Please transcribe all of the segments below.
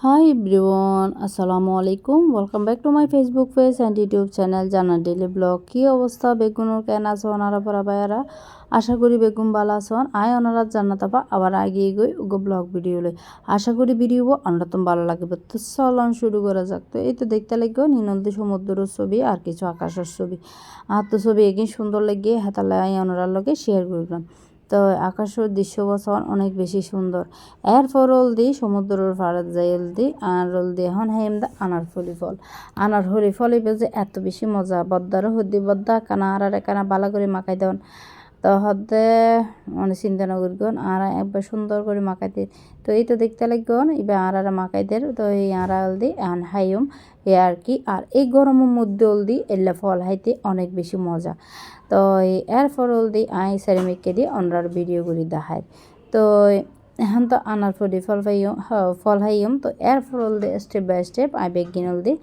Hi everyone, Assalamu alaikum. Welcome back to my Facebook page and YouTube channel জানা daily blog. কি অবস্থা বেগুনের কেন আছো ওনারা পরা বাইরা? আশা করি বেগুন ভালো আছেন। ওনারা জান্নাত আপা আবার আগে গই ওগো ব্লগ ভিডিও লই। আশা করি ভিডিও আমরা তো ভালো লাগবে। তো চলন শুরু করা যাক। তো এই তো দেখতে লাগবে নীলনদী সমুদ্রের ছবি আর কিছু আকাশের ছবি। আর তো ছবি এগিয়ে সুন্দর লাগে হাতালে ওনারার লগে শেয়ার করলাম। তো আকাশের দৃশ্য বছর অনেক বেশি সুন্দর। এরপর দি সমুদ্রের পাড়ে যাই দি আর দি এখন হেম দা আনার হলি ফল যে এত বেশি মজা বদ্দারও হদি বদ্দা কানা আর কানা বালা করে মাখাই দেন তো হদে মানে চিন্তা নগর গন আর একবার সুন্দর করে মাখাইতে তো এই তো দেখতে লাগন এবার আর মাখাইদের তো এই আড়াল দি এখন হাইম এ আর কি আর এই গরমের মধ্যে দি এলে ফল হাইতে অনেক বেশি মজা তো এরপর দি আই সেরেমিককে দিয়ে অন্যার ভিডিও করে দেখায় তো এখন তো আনার ফল ফল হাইম তো এরপর the step by step I begin the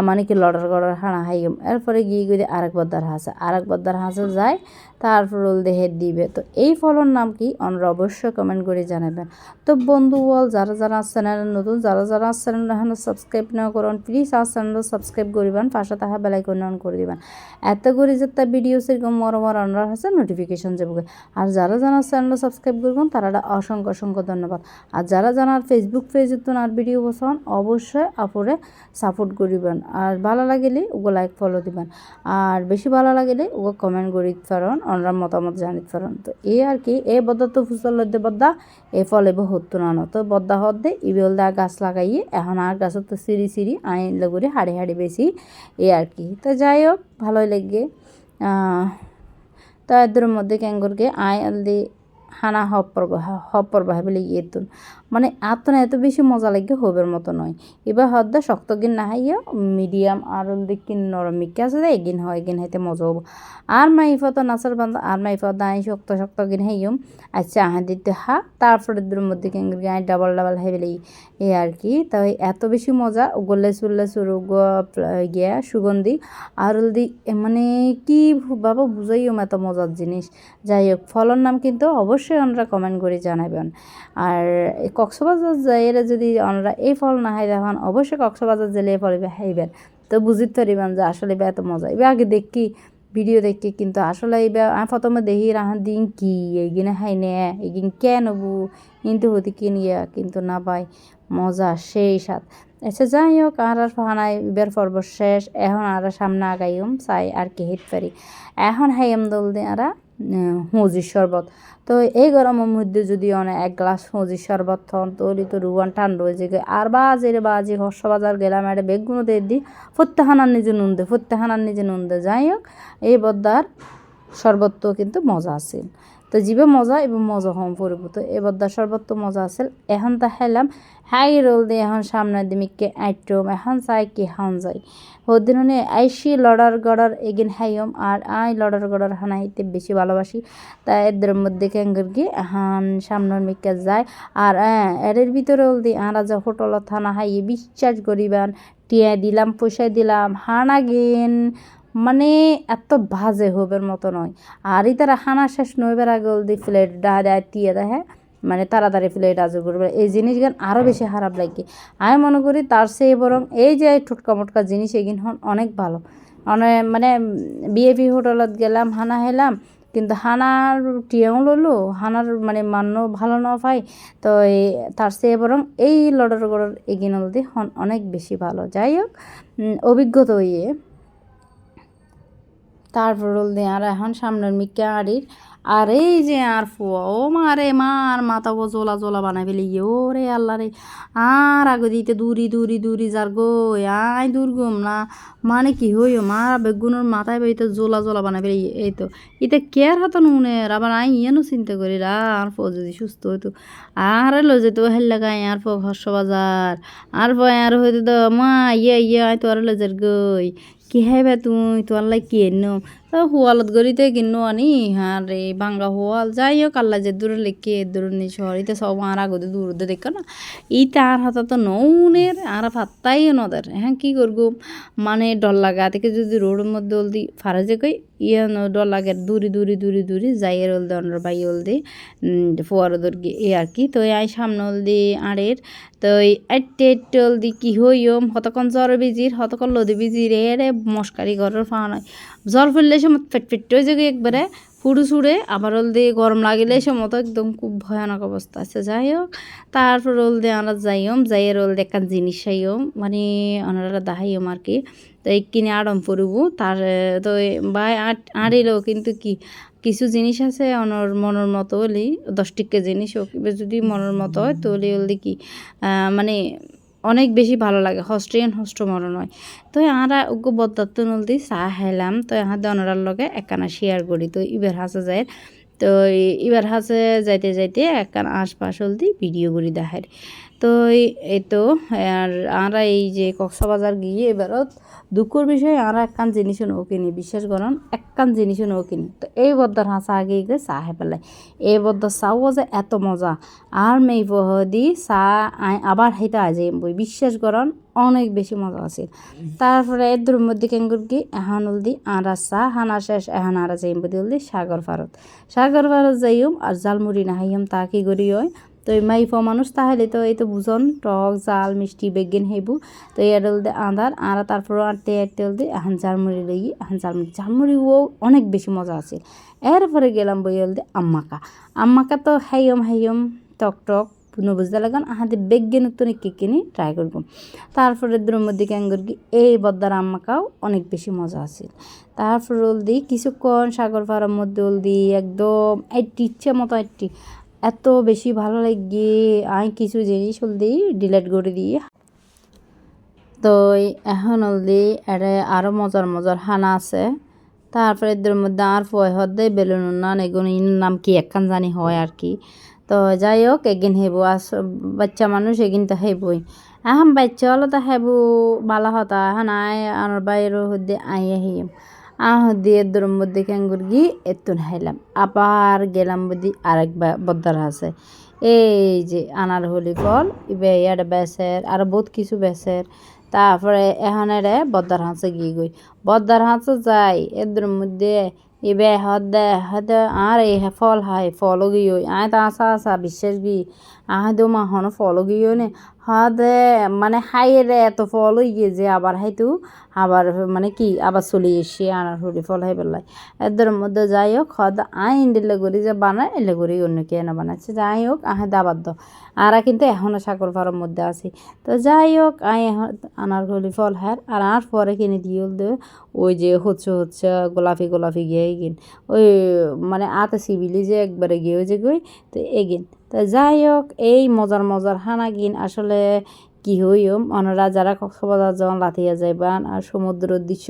মানে কি লড়ার হাঁড়া হাইম এরপরে গিয়ে গিয়ে আরেক বদ্দার হাঁসে যায় তারপর দেহে দিবে তো এই ফলর নাম কি আমরা অবশ্যই কমেন্ট করে জানাবেন তো বন্ধু বল যারা চ্যানেল নতুন যারা চ্যানেল এখন সাবস্ক্রাইব না করুন প্লিজ আর চ্যানেল সাবস্ক্রাইব করিবেন পাশে থাকা বেলাইকন অন করে দিবেন এত করে যে তার ভিডিও সেরকম মরমর অনরা আছে নোটিফিকেশন যাবে আর যারা চ্যানেল সাবস্ক্রাইব করবেন তারা অসংখ্য ধন্যবাদ আর যারা জানার ফেসবুক পেজে তো আর ভিডিও বসান অবশ্যই আপরে সাপোর্ট করিবেন আর ভালো লাগলে ওগো লাইক ফলো দিবেন আর বেশি ভালো লাগলে ওগো কমেন্ট করি পারেন অনরা মতামত জানিতে পারেন তো এই আর কি এই বদ্দা তো ফুসল লদ্দে বদ্দা এই ফল এবার হতো না তো বদ্দা হদ্দে ইবেল দা গাছ লাগাইয়ে এখন আর গাছের তো সিঁড়ি আইন লগরে হাড়ি বেশি এই আর কি তো যাই হোক ভালোই লাগে তো এদের মধ্যে ক্যাঙ্গরকে আই আলদি হানা হপ্পর ভাবলে ইয়েতুন মানে আত্মনা এত বেশি মজা লাগে হবের মতো নয় এবার হদ্দা শক্ত গিন না হাইয়া মিডিয়াম আর দিকিন নরম মিকে আছে এগিন হয় এগিন হাইতে মজা হবো আর মাইফত নাচার বান্ধব আর মাইফত দাঁড়াই শক্ত গিন হাইম আচ্ছা আহা দিতে হা তারপরে এদের মধ্যে ক্যাঙ্গর গায়ে ডাবল হাইবেলে এই আর কি তাই এত বেশি মজা গোল্লে সুরু গিয়া সুগন্ধি আর দি মানে কি বাবা বুঝাইও এত মজার জিনিস যাই হোক ফলন নাম কিন্তু অবশ্যই আমরা কমেন্ট করে জানাবেন আর কক্সবাজার যাইলে যদি আমরা এই ফল না হাই দেখেন অবশ্যই কক্সবাজার জেলে এই ফল হাইবেন তো বুঝিতে পারিবেন যে আসলে এত মজা এবার আগে দেখি ভিডিও দেখি কিন্তু আসলে এবার প্রথমে দেখি রাহান দিন কি এইগিনে হাই নে এইগিন কেন বু কিন্তু হতে কিনিয়া কিন্তু না পাই মজা সেই স্বাদ আচ্ছা যাই হোক আর ফানাই এবার পর্ব শেষ এখন আর সামনে আগাইম চাই আর কি হিট পারি এখন হাইম দল দিয়ে আর হুঁজির শরবত তো এই গরমের মধ্যে যদি অনেক এক গ্লাস হুঁজির শরবত থন তৈরি তো রুয়ান ঠান্ডা হয়ে যায় আর বাজি হর্ষবাজার গেলাম একটা বেগুনো দিয়ে দিই ফত্তেহানার নিজে নুন দে যাই হোক এই বদ্দার শরবত তো কিন্তু মজা আছে তো জিবে মজা এবং মজা হম পড়ব তো এই বদ্দার শরবত তো মজা আছে এখন তা খাইলাম হাই রোল দিয়ে এখন সামনের দিমিককে আইটম এখন চাই কি হান যায় হদিনে আইসি গড়ার এগিন হাইম আর আই গড়ার হানাইতে বেশি ভালোবাসি তাই এদের মধ্যে ক্যাঙ্গর গিয়ে এখন সামনের মিককে যায় আর এর ভিতরে হল দিয়ে আরা যে হোটেলত থানা হাইয়ে বিশ্বাস করিবান টিয়া দিলাম পয়সা দিলাম হানা গেন মানে এত বাজে হবের মতো নয় আর এই তারা হানা শেষ নইবার আগে দি প্লেট দেয় টিয়া দেয় মানে তাড়াতাড়ি প্লেট আজর করবে এই জিনিসগুলো আরও বেশি খারাপ লাগে আমি মনে করি তার চেয়ে বরং এই যে টোটকা জিনিস এগিন হন অনেক ভালো মানে বিএপি হোটেলত গেলাম হানা হেলাম কিন্তু হানার টিয়াও ললো হানার মানে মান্য ভালো না পাই তো তার চেয়ে বরং এই গড়র এগিন দি হন অনেক বেশি ভালো যাই হোক অভিজ্ঞতা ইয়ে তারপর দিয়ে আর এখন সামনের মিকা আড়ির আর এই যে আর ফুয়া ও মা রে মার মাথা ও জোলা বানাই ফেলি ও রে আল্লাহ রে আর আগে দিতে দূরি যার গো আয় দুর্গম না মানে কি হইও মা বেগুনের মাথায় বেরিতে জোলা বানাই ফেলি এই তো ইতে কেয়ার হাত নুনের আবার আই ইয়েনও চিন্তা করি আর ফো যদি সুস্থ হইতো আর লো যেত হেল লাগাই আর ফো হর্ষবাজার আর ফো আর হইতো তো মা ইয়ে আয় তো আর লেজার গই কি হাইবা তুই তোর লাই কি এনো তো হোয়ালত গড়িতে কিনো আনি হ্যাঁ রে ভাঙ্গা হোয়াল যাই হোক আল্লাহ যে দূরে লেখে দূর নি শহর ইতে সব আর আগতে দূর দেখো না ইতে আর হাতা তো নৌনের আর ভাত্তাই নদের হ্যাঁ কি করবো মানে ডর লাগা থেকে যদি রোডের মধ্যে দি ফারা যে কই ইয়ানো ডর লাগে দূরি যাইয়ের হলদে অনর বাই হলদে ফোয়ারোদর এ আর কি তো আই সামনে হলদি আড়ের তো এট্টে হলদি কি হইম হতক্ষণ জ্বর বিজির হতক্ষণ লদি বিজির এরে মস্কারি ঘরের ফান হয় জ্বর ফেললে সময় ফেট হয়ে যাবে একবারে ফুড়ু ছুড়ে আবার হলদি গরম লাগিলে সময় তো একদম খুব ভয়ানক অবস্থা আছে যাই হোক তারপর হলদি আমরা যাইম যাইয়ের হলদি একটা জিনিস চাইম মানে ওনারা দাহাইম আর কি তো এই কিনে আড়ম পড়ব তার তো ভাই আড়িলেও কিন্তু কি কিছু জিনিস আছে অনর মনের মতো হলি 10 টিকা জিনিস হোক যদি মনের মতো হয় তো হলি কি মানে অনেক বেশি ভালো লাগে হষ্ট মরণ হয় তো আমরা ওগো বদার্থ নলদি চাহ খাইলাম তো হাতে অনরার লগে একখানা শেয়ার করি তো ইবার হাসে যায় তো এবার হাসে যাইতে একখান আশপাশ হলদি ভিডিও করি দেখায় তো এই তো আর আমরা এই যে কক্সবাজার গিয়ে এবারত দুঃখর বিষয়ে আমরা একখান জিনিসও নৌ কিনি বিশ্বাস করেন একখান জিনিসও নৌ কিনি তো এই বদ্দার হাসা আগে গিয়ে চাহ পেলাই এই বদ্দার চাও যে এত মজা আর মেই দি চাহ আবার খাইতে আজে বই বিশ্বাস করেন অনেক বেশি মজা আছে তারপরে এদের মধ্যে কেঙ্গুর কি এখন হলদি আরা চাহ হানা শেষ এখন আরা যাইম বদি হলদি সাগর ভারত যাইম আর জালমুড়ি না হাইম তা কি করি হয় তো মাইফ মানুষ তাহলে তো এই তো বুঝন টক জাল মিষ্টি বেগিন হেবু তো এটা হলদে আদার আর তারপর আটতে হলদে এখন ঝালমুড়ি লই এখন ঝালমুড়িও অনেক বেশি মজা আছে এরপরে গেলাম বই হলদে আম্মাকা তো হাইম টক বুঝতে লাগান আহাদের বেগিন তো কিনি ট্রাই করব তারপরে দ্রৌপদী ক্যাঙ্গুর কি এই বদ্দার আম্মাকাও অনেক বেশি মজা আছে তারপর হলদি কিছুক্ষণ সাগর পাড়ার মধ্যে হলদি একদম ইচ্ছে মতো এত বেশি ভালো লাগে আমি কিছু জিনিস হলদি ডিলেট করে দিয়ে তো এখন হলদি এটা আরও মজার হানা আছে তারপরে এদের মধ্যে আর ফয় হদ্দে বেলুন নান এগুলো নাম কি একখান জানি হয় আর কি তো যাই হোক এগিন হেবো বাচ্চা মানুষ এগিন তো হেবই এখন বাচ্চা হলো তো হেবু ভালো হতা এখন আমার বাইরের হদ্দে আহিম দিয়ে এদের মধ্যে ক্যাঙ্গুর গিয়ে এতুন হাইলাম আবার গেলাম বুদ্ধি আরেক বদ্দার আছে এই যে আনার হলি ফল ইবে ইয়াটা বেসের আর বহুত কিছু বেসের তারপরে এখন এরে বদ্দার হাঁসে গিয়ে গই বদ্দার হাঁসে যাই এদের মধ্যে ইবে হদে আর এই ফল হাই ফলও গিয়ে আয় তা আসা বিশ্বাস গি আহ দো মা হন ফলও গিয়ে নে হদে মানে হাইরে এত ফল গিয়ে যে আবার হাইতু আবার মানে কি আবার চলে এসে আনার হলি ফল হাই বেলায় এদের মধ্যে যাই হোক হদ আই ইন্ডিলে করি যে বানায় এলে করি অন্য কে না বানাচ্ছে যাই হোক আহে দাবার দ আরা কিন্তু এখনও সাগর ফার্মের মধ্যে আছি তো যাই হোক এখন আনার হলি ফল হার আর আর পরে কিনে দিয়ে দে ওই যে হচ্ছে গোলাপি গিয়ে গিন ওই মানে আতে সিবিলি যে একবারে গিয়ে যে গই তো এগিন তো যাই হোক এই মজার হানা গিন আসলে কি হইম অনরা যারা কক্সবাজার যখন লাথিয়া যাইবান আর সমুদ্রের দৃশ্য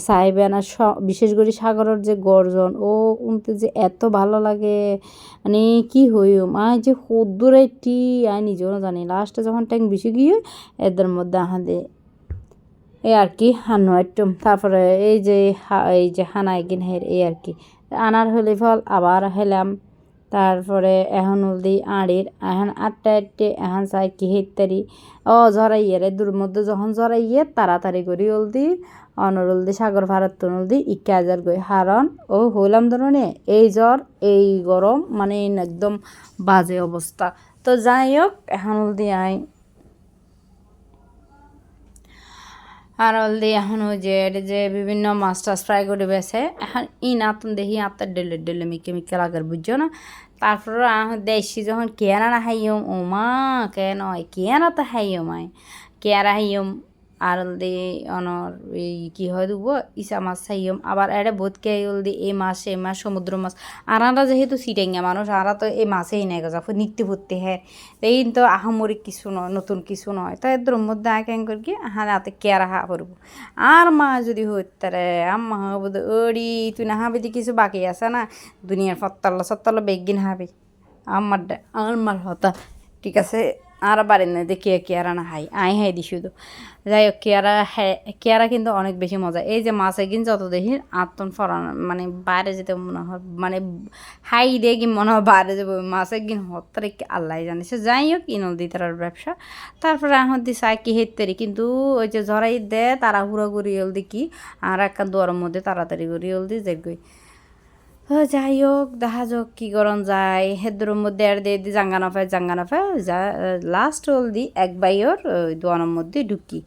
চাইবেন আর বিশেষ করে সাগরের যে গর্জন ও উনতে যে এত ভালো লাগে মানে কি হইম যে সদ্দুর একটি নিজেও জানি লাস্টে যখন ট্যাঙ্ক বেশি গিয়ে এদের মধ্যে আহাদে এই আর কি হানো একটু তারপরে এই যে হানা এগিন হের এই আর কি আনার হলি ফল আবার হেলাম তারপরে এখন হলদি আড়ির এখন আটটা এখন চাই কি হেতারি ঝরাইয়ে দূর মধ্যে যখন ঝরাইয়ে তাড়াতাড়ি করি হলদি অনর হলদি সাগর ভারত হলদি ইকা হাজার গই হারণ ও হইলাম ধরনে এই জ্বর এই গরম মানে একদম বাজে অবস্থা তো যাই হোক এখন হলদি আই আর হলদি এখন ওই যে বিভিন্ন মাছ টাছ ফ্রাই করে বেছে এখন নাতুন দেখি আত্মার ডেলে মিকে লাগার বুঝছো না তারপর দেশি যখন কেয়ারা না হাইম ও মা কেন কেয়ারা তো হাইম কেয়ারা হাইম আর হলদি অনর এই কি হয় দেবো ইসা মাছ খাইম আবার এটা বোধ কে হলদি এই মাছ সমুদ্র মাছ আর আমরা যেহেতু সিটেঙ্গা মানুষ আরা তো এই মাছেই নেই গজা নিত্য ভর্তি হ্যাঁ এই তো আহামরিক কিছু নয় নতুন কিছু নয় তাই এদের মধ্যে আঁকেন করি হ্যাঁ রাতে কেয়ারা হা করবো আর মা যদি হইতারে আম্মা হবো ওড়ি তুই না হাবি কিছু বাকি আছে না দুনিয়ার সত্তাল্লা বেগিন হাবি আমার হতা ঠিক আছে আর বাড়ির না দেখি কেয়ারা না হাই আই হাই দি শুধু যাই হোক কেয়ারা কিন্তু অনেক বেশি মজা এই যে মাছ একদিন যত দেখি আত্মন ফরান মানে বাইরে যেতে মনে হয় মানে হাই দিয়ে কি মনে হয় বাইরে যাবো মাছ একদিন হত্যারে আল্লাহ জানে সে যাই হোক ইনল দি তার ব্যবসা তারপরে এখন দি চাই কি হেতেরি কিন্তু ওই যে ঝরাই দেয় তারা হুড়া করি হল দেখি আর একটা দুয়ারের মধ্যে তাড়াতাড়ি করি হল দি যেগই যাই হোক দেখা যাক কী করন যায় হেদুর মধ্যে আর দিয়ে দি জাঙ্গা নাফায় যা লাস্ট হল দি এক বাইর দোয়ানোর মধ্যে ঢুকি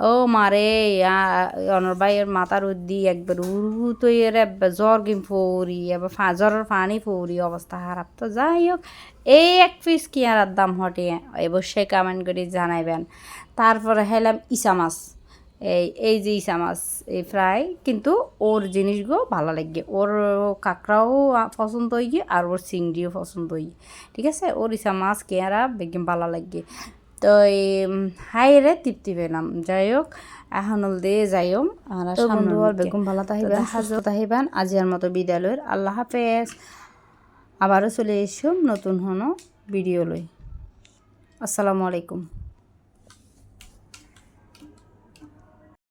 ও মারে অনর বাইয়ের মাথার উদ্দি একবার উড়ু তো এর জ্বর গিম ফৌরি এবার জ্বরের পানি ফৌরি অবস্থা খারাপ তো যাই হোক এই এক পিস কি আর দাম হটে অবশ্যই কমেন্ট করে জানাইবেন তারপরে হেলাম ইসা মাছ এই যে ইসা মাছ এই ফ্রাই কিন্তু ওর জিনিসগুলো ভালো লাগে ওর কাঁকড়াও পছন্দ হয়ে আর ওর চিংড়িও পছন্দ হয়ে ঠিক আছে ওর ইসা মাছ কেয়ারা বেগম ভালো লাগে তো এই হাইরে তৃপ্তি পেলাম যাই হোক এখন দিয়ে যাইম আর বন্ধু আর বেগম ভালো তাহিবান আজিয়ার মতো বিদ্যালয়ের আল্লাহ হাফেজ আবারও চলে এসো নতুন হনো ভিডিও লই আসসালামু আলাইকুম